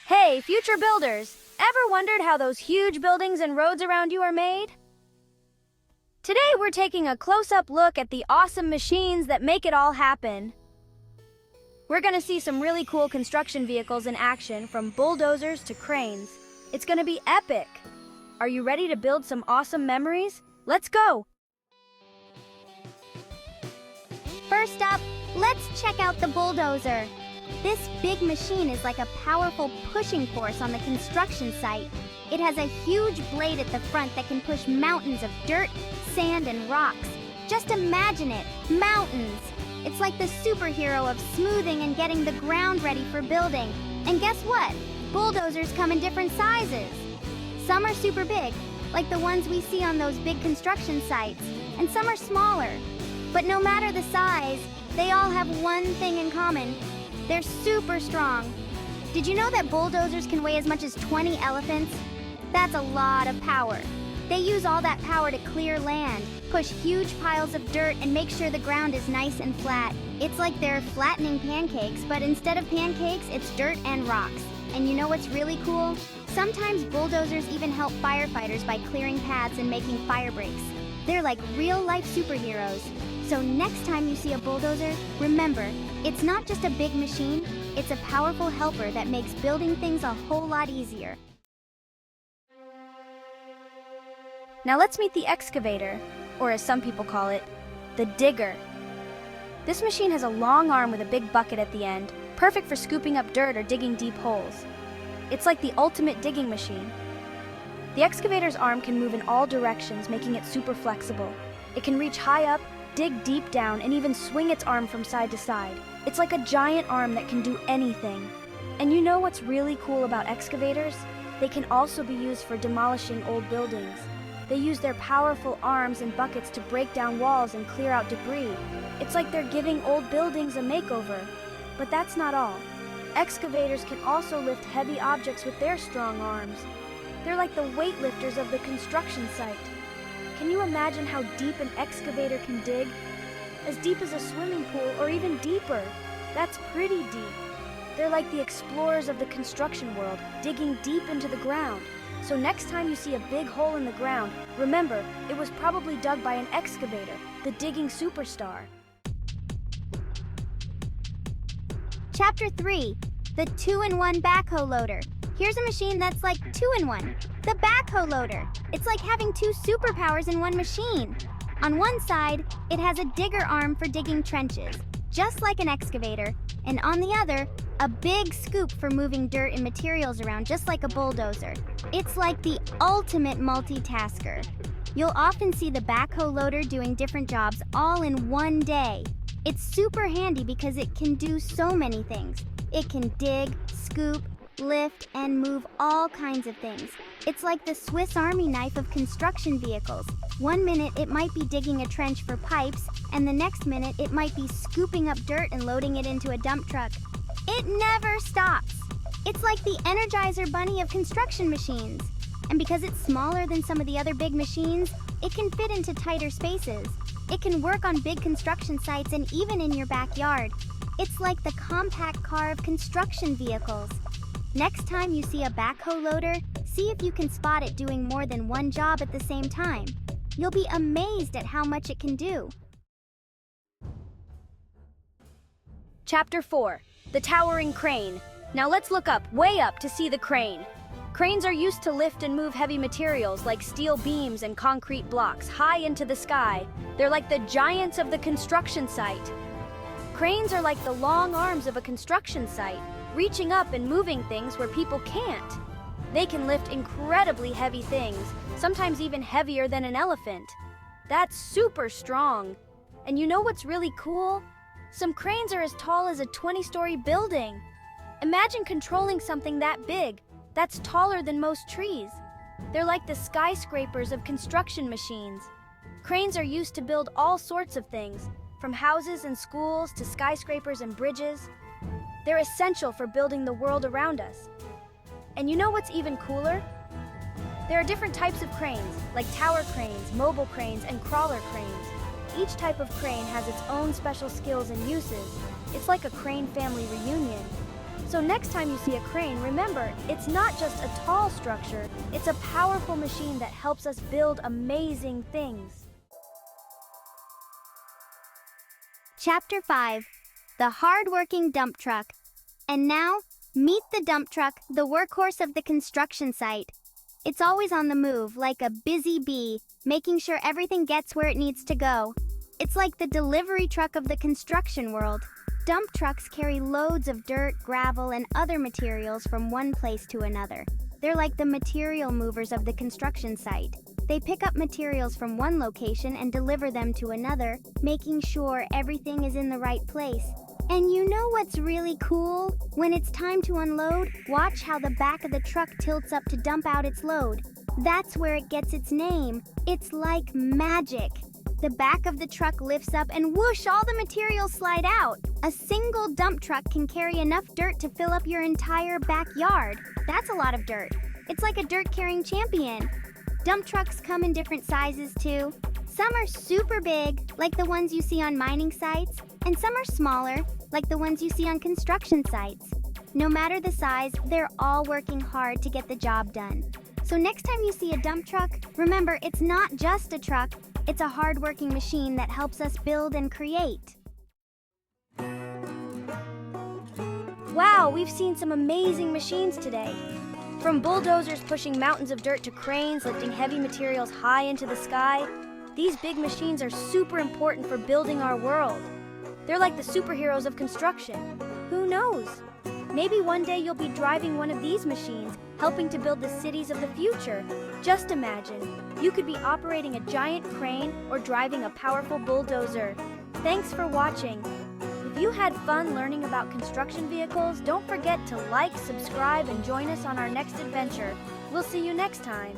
Hey, future builders! Ever wondered how those huge buildings and roads around you are made? Today we're taking a close-up look at the awesome machines that make it all happen. We're gonna see some really cool construction vehicles in action, from bulldozers to cranes. It's gonna be epic! Are you ready to build some awesome memories? Let's go! First up, let's check out the bulldozer. This big machine is like a powerful pushing force on the construction site. It has a huge blade at the front that can push mountains of dirt, sand, and rocks. Just imagine it, mountains! It's like the superhero of smoothing and getting the ground ready for building. And guess what? Bulldozers come in different sizes. Some are super big, like the ones we see on those big construction sites, and some are smaller. But no matter the size, they all have one thing in common. They're super strong. Did you know that bulldozers can weigh as much as 20 elephants? That's a lot of power. They use all that power to clear land, push huge piles of dirt, and make sure the ground is nice and flat. It's like they're flattening pancakes, but instead of pancakes, it's dirt and rocks. And you know what's really cool? Sometimes bulldozers even help firefighters by clearing paths and making fire breaks. They're like real-life superheroes. So next time you see a bulldozer, remember, it's not just a big machine, it's a powerful helper that makes building things a whole lot easier. Now let's meet the excavator, or as some people call it, the digger. This machine has a long arm with a big bucket at the end, perfect for scooping up dirt or digging deep holes. It's like the ultimate digging machine. The excavator's arm can move in all directions, making it super flexible. It can reach high up, dig deep down, and even swing its arm from side to side. It's like a giant arm that can do anything. And you know what's really cool about excavators? They can also be used for demolishing old buildings. They use their powerful arms and buckets to break down walls and clear out debris. It's like they're giving old buildings a makeover. But that's not all. Excavators can also lift heavy objects with their strong arms. They're like the weightlifters of the construction site. Can you imagine how deep an excavator can dig? As deep as a swimming pool, or even deeper. That's pretty deep. They're like the explorers of the construction world, digging deep into the ground. So next time you see a big hole in the ground, remember, it was probably dug by an excavator, the digging superstar. Chapter 3, the 2-in-1 backhoe loader. Here's a machine that's like 2-in-1, the backhoe loader. It's like having two superpowers in one machine. On one side, it has a digger arm for digging trenches, just like an excavator, and on the other, a big scoop for moving dirt and materials around, just like a bulldozer. It's like the ultimate multitasker. You'll often see the backhoe loader doing different jobs all in one day. It's super handy because it can do so many things. It can dig, scoop, lift, and move all kinds of things. It's like the Swiss Army knife of construction vehicles. One minute it might be digging a trench for pipes, and the next minute it might be scooping up dirt and loading it into a dump truck. It never stops. It's like the Energizer Bunny of construction machines. And because it's smaller than some of the other big machines, it can fit into tighter spaces. It can work on big construction sites and even in your backyard. It's like the compact car of construction vehicles. Next time you see a backhoe loader, see if you can spot it doing more than one job at the same time. You'll be amazed at how much it can do. Chapter 4, the towering crane. Now let's look up, way up, to see the crane. Cranes are used to lift and move heavy materials like steel beams and concrete blocks high into the sky. They're like the giants of the construction site. Cranes are like the long arms of a construction site, reaching up and moving things where people can't. They can lift incredibly heavy things, sometimes even heavier than an elephant. That's super strong. And you know what's really cool? Some cranes are as tall as a 20-story building. Imagine controlling something that big, that's taller than most trees. They're like the skyscrapers of construction machines. Cranes are used to build all sorts of things, from houses and schools to skyscrapers and bridges. They're essential for building the world around us. And you know what's even cooler? There are different types of cranes, like tower cranes, mobile cranes, and crawler cranes. Each type of crane has its own special skills and uses. It's like a crane family reunion. So next time you see a crane, remember, it's not just a tall structure, it's a powerful machine that helps us build amazing things. Chapter 5. The Hardworking Dump Truck. And now, meet the dump truck, the workhorse of the construction site. It's always on the move, like a busy bee, making sure everything gets where it needs to go. It's like the delivery truck of the construction world. Dump trucks carry loads of dirt, gravel, and other materials from one place to another. They're like the material movers of the construction site. They pick up materials from one location and deliver them to another, making sure everything is in the right place. And you know what's really cool? When it's time to unload, watch how the back of the truck tilts up to dump out its load. That's where it gets its name. It's like magic. The back of the truck lifts up and whoosh, all the materials slide out. A single dump truck can carry enough dirt to fill up your entire backyard. That's a lot of dirt. It's like a dirt-carrying champion. Dump trucks come in different sizes too. Some are super big, like the ones you see on mining sites, and some are smaller, like the ones you see on construction sites. No matter the size, they're all working hard to get the job done. So next time you see a dump truck, remember, it's not just a truck, it's a hard-working machine that helps us build and create. Wow, we've seen some amazing machines today. From bulldozers pushing mountains of dirt to cranes lifting heavy materials high into the sky, these big machines are super important for building our world. They're like the superheroes of construction. Who knows? Maybe one day you'll be driving one of these machines, helping to build the cities of the future. Just imagine, you could be operating a giant crane or driving a powerful bulldozer. Thanks for watching. If you had fun learning about construction vehicles, don't forget to like, subscribe, and join us on our next adventure. We'll see you next time.